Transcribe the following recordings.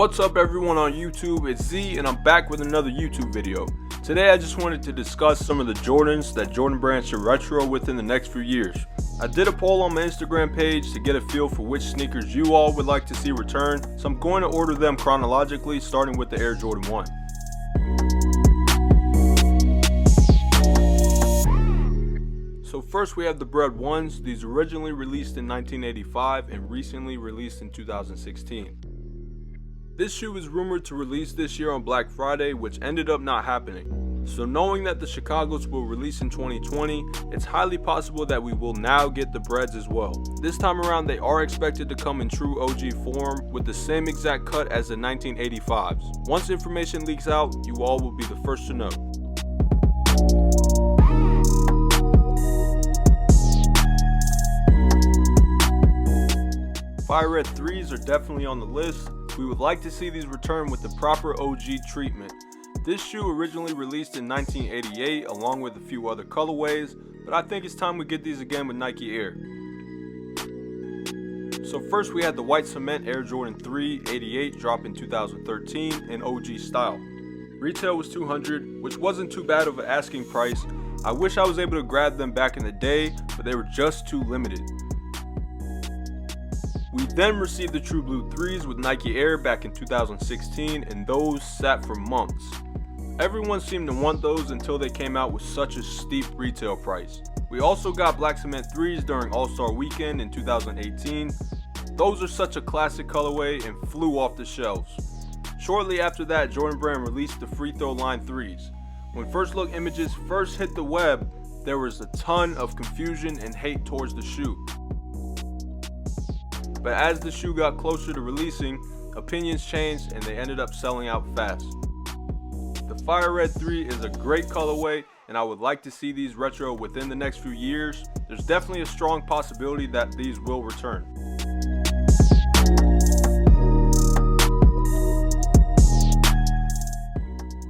What's up everyone on YouTube, it's Z and I'm back with another YouTube video. Today I just wanted to discuss some of the Jordans that Jordan Brand should retro within the next few years. I did a poll on my Instagram page to get a feel for which sneakers you all would like to see return, so I'm going to order them chronologically, starting with the Air Jordan 1. So first we have the Bread 1s. These originally released in 1985 and recently released in 2016. This shoe is rumored to release this year on Black Friday, which ended up not happening. So knowing that the Chicagos will release in 2020, it's highly possible that we will now get the Breads as well. This time around they are expected to come in true OG form with the same exact cut as the 1985s. Once information leaks out, you all will be the first to know. Fire Red 3s are definitely on the list. We would like to see these return with the proper OG treatment. This shoe originally released in 1988 along with a few other colorways, but I think it's time we get these again with Nike Air. So first we had the white cement Air Jordan 3 88 drop in 2013 in OG style. Retail was $200, which wasn't too bad of an asking price. I wish I was able to grab them back in the day, but they were just too limited. We then received the True Blue 3s with Nike Air back in 2016, and those sat for months. Everyone seemed to want those until they came out with such a steep retail price. We also got Black Cement 3s during All-Star Weekend in 2018. Those are such a classic colorway and flew off the shelves. Shortly after that, Jordan Brand released the Free Throw Line 3s. When first look images first hit the web, there was a ton of confusion and hate towards the shoe. But as the shoe got closer to releasing, opinions changed and they ended up selling out fast. The Fire Red 3 is a great colorway and I would like to see these retro within the next few years. There's definitely a strong possibility that these will return.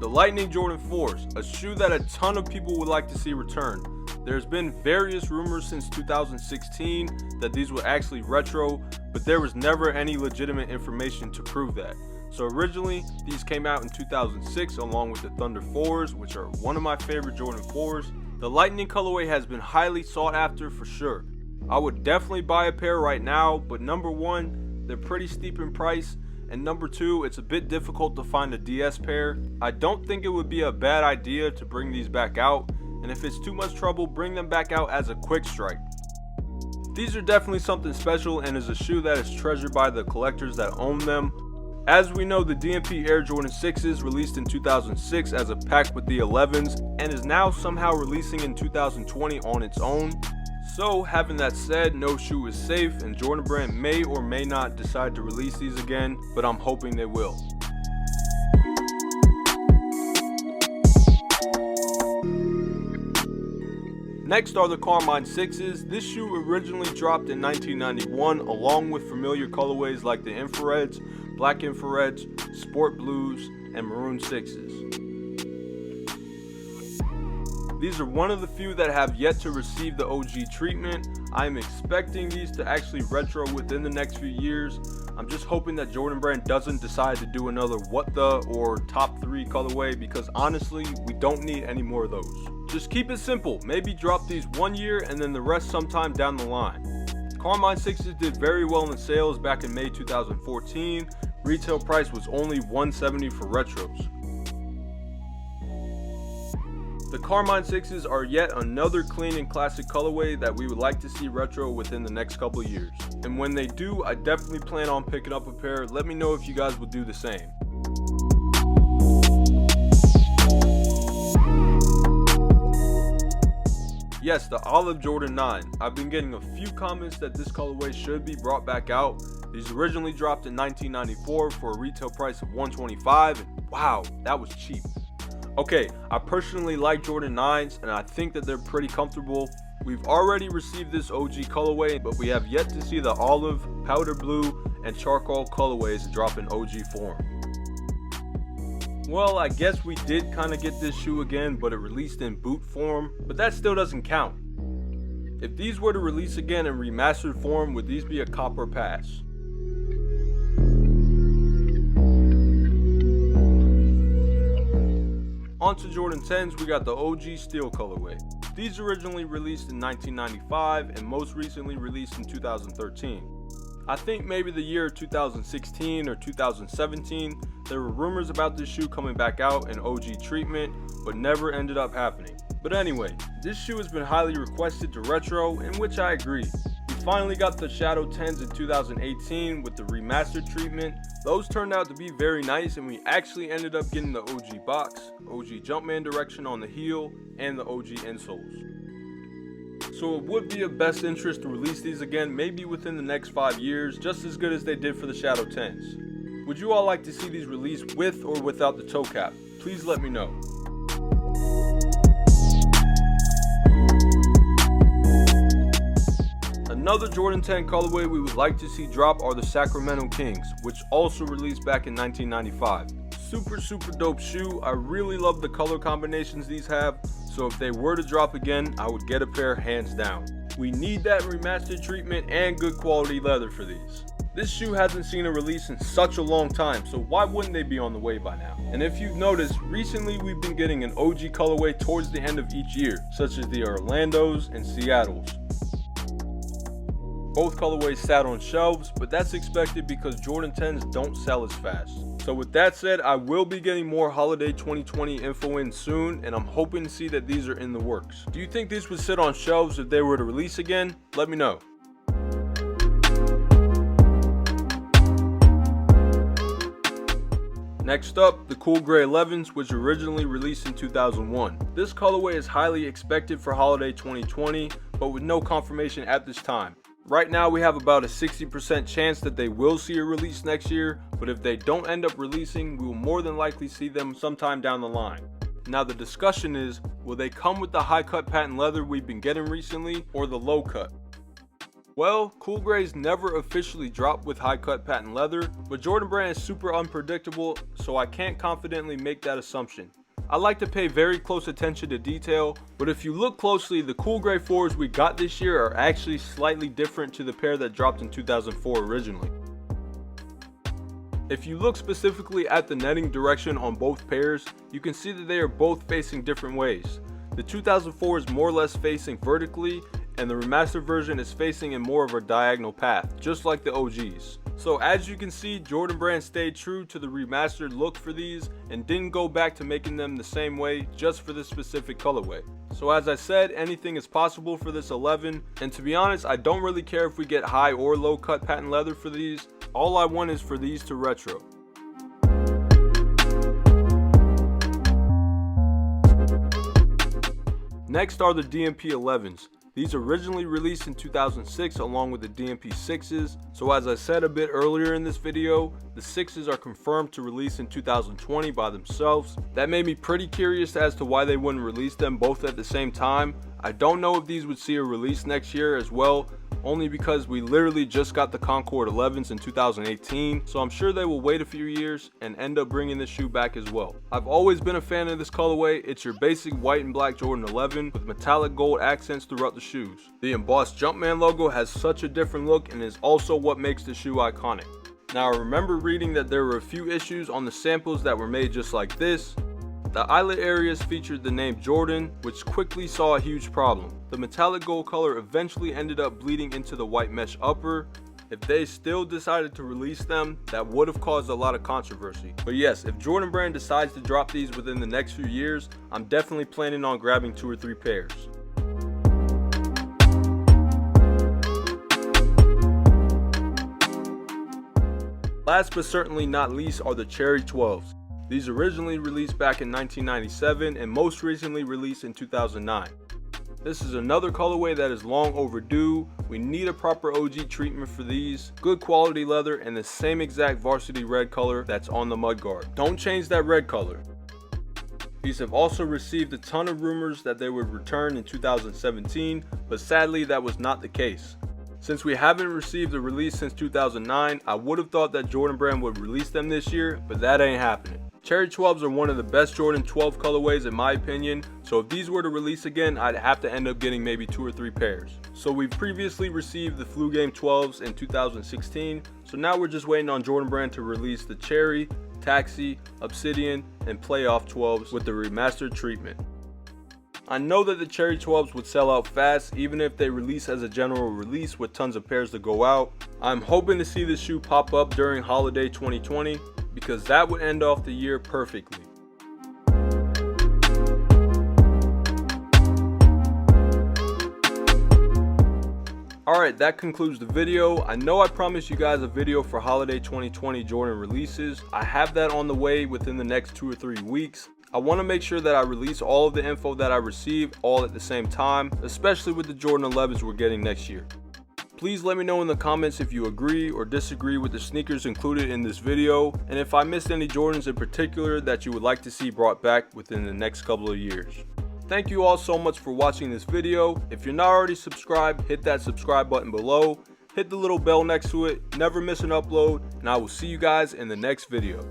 The Lightning Jordan 4s, a shoe that a ton of people would like to see return. There's been various rumors since 2016 that these were actually retro, but there was never any legitimate information to prove that. So originally, these came out in 2006 along with the Thunder 4s, which are one of my favorite Jordan 4s. The Lightning colorway has been highly sought after for sure. I would definitely buy a pair right now, but number one, they're pretty steep in price, and number two, it's a bit difficult to find a DS pair. I don't think it would be a bad idea to bring these back out, and if it's too much trouble, bring them back out as a quick strike. These are definitely something special and is a shoe that is treasured by the collectors that own them. As we know, the DMP Air Jordan 6s released in 2006 as a pack with the 11s and is now somehow releasing in 2020 on its own. So having that said, no shoe is safe and Jordan Brand may or may not decide to release these again, but I'm hoping they will. Next are the Carmine Sixes. This shoe originally dropped in 1991 along with familiar colorways like the Infrareds, Black Infrareds, Sport Blues, and Maroon Sixes. These are one of the few that have yet to receive the OG treatment. I am expecting these to actually retro within the next few years. I'm just hoping that Jordan Brand doesn't decide to do another what the or top 3 colorway, because honestly, we don't need any more of those. Just keep it simple, maybe drop these 1 year and then the rest sometime down the line. Carmine Sixes did very well in sales back in May 2014. Retail price was only $170 for retros. The Carmine Sixes are yet another clean and classic colorway that we would like to see retro within the next couple of years. And when they do, I definitely plan on picking up a pair. Let me know if you guys will do the same. Yes, the Olive Jordan 9. I've been getting a few comments that this colorway should be brought back out. These originally dropped in 1994 for a retail price of $125, and wow, that was cheap. Okay, I personally like Jordan 9s and I think that they're pretty comfortable. We've already received this OG colorway, but we have yet to see the olive, powder blue, and charcoal colorways drop in OG form. Well, I guess we did kind of get this shoe again, but it released in boot form, but that still doesn't count. If these were to release again in remastered form, would these be a cop or pass? On to Jordan 10s, we got the OG Steel colorway. These originally released in 1995 and most recently released in 2013. I think maybe the year 2016 or 2017, there were rumors about this shoe coming back out in OG treatment, but never ended up happening. But anyway, this shoe has been highly requested to retro, in which I agree. We finally got the Shadow 10s in 2018 with the remastered treatment. Those turned out to be very nice, and we actually ended up getting the OG box, OG Jumpman direction on the heel, and the OG insoles. So it would be of best interest to release these again maybe within the next 5 years, just as good as they did for the Shadow 10s. Would you all like to see these released with or without the toe cap? Please let me know. Another Jordan 10 colorway we would like to see drop are the Sacramento Kings, which also released back in 1995. Super dope shoe. I really love the color combinations these have, so if they were to drop again, I would get a pair hands down. We need that remastered treatment and good quality leather for these. This shoe hasn't seen a release in such a long time, so why wouldn't they be on the way by now? And if you've noticed, recently we've been getting an OG colorway towards the end of each year, such as the Orlandos and Seattles. Both colorways sat on shelves, but that's expected because Jordan 10s don't sell as fast. So with that said, I will be getting more holiday 2020 info in soon, and I'm hoping to see that these are in the works. Do you think these would sit on shelves if they were to release again? Let me know. Next up, the Cool Gray 11s, which originally released in 2001. This colorway is highly expected for holiday 2020, but with no confirmation at this time. Right now we have about a 60% chance that they will see a release next year, but if they don't end up releasing, we will more than likely see them sometime down the line. Now the discussion is, will they come with the high cut patent leather we've been getting recently, or the low cut? Well, Cool Grays never officially dropped with high cut patent leather, but Jordan Brand is super unpredictable, so I can't confidently make that assumption. I like to pay very close attention to detail, but if you look closely, the Cool Gray 4s we got this year are actually slightly different to the pair that dropped in 2004 originally. If you look specifically at the netting direction on both pairs, you can see that they are both facing different ways. The 2004 is more or less facing vertically, and the remastered version is facing in more of a diagonal path, just like the OGs. So as you can see, Jordan Brand stayed true to the remastered look for these and didn't go back to making them the same way just for this specific colorway. So as I said, anything is possible for this 11, and to be honest, I don't really care if we get high or low cut patent leather for these. All I want is for these to retro. Next are the DMP 11s. These originally released in 2006 along with the DMP 6s, so as I said a bit earlier in this video, the 6s are confirmed to release in 2020 by themselves. That made me pretty curious as to why they wouldn't release them both at the same time. I don't know if these would see a release next year as well, only because we literally just got the Concord 11s in 2018, so I'm sure they will wait a few years and end up bringing this shoe back as well. I've always been a fan of this colorway. It's your basic white and black Jordan 11 with metallic gold accents throughout the shoes. The embossed Jumpman logo has such a different look and is also what makes the shoe iconic. Now I remember reading that there were a few issues on the samples that were made just like this. The eyelet areas featured the name Jordan, which quickly saw a huge problem. The metallic gold color eventually ended up bleeding into the white mesh upper. If they still decided to release them, that would have caused a lot of controversy. But yes, if Jordan Brand decides to drop these within the next few years, I'm definitely planning on grabbing 2 or 3 pairs. Last but certainly not least are the Cherry 12s. These originally released back in 1997 and most recently released in 2009. This is another colorway that is long overdue. We need a proper OG treatment for these, good quality leather, and the same exact varsity red color that's on the mudguard. Don't change that red color. These have also received a ton of rumors that they would return in 2017, but sadly that was not the case. Since we haven't received a release since 2009, I would have thought that Jordan Brand would release them this year, but that ain't happening. Cherry 12s are one of the best Jordan 12 colorways in my opinion, so if these were to release again, I'd have to end up getting maybe 2 or 3 pairs. So we've previously received the Flu Game 12s in 2016, so now we're just waiting on Jordan Brand to release the Cherry. Taxi, Obsidian, and Playoff 12s with the remastered treatment. I know that the Cherry 12s would sell out fast even if they release as a general release with tons of pairs to go out. I'm hoping to see this shoe pop up during holiday 2020 because that would end off the year perfectly. Alright, that concludes the video. I know I promised you guys a video for holiday 2020 Jordan releases. I have that on the way within the next 2 or 3 weeks. I want to make sure that I release all of the info that I receive all at the same time, especially with the Jordan 11s we're getting next year. Please let me know in the comments if you agree or disagree with the sneakers included in this video, and if I missed any Jordans in particular that you would like to see brought back within the next couple of years. Thank you all so much for watching this video. If you're not already subscribed, hit that subscribe button below, hit the little bell next to it, never miss an upload, and I will see you guys in the next video.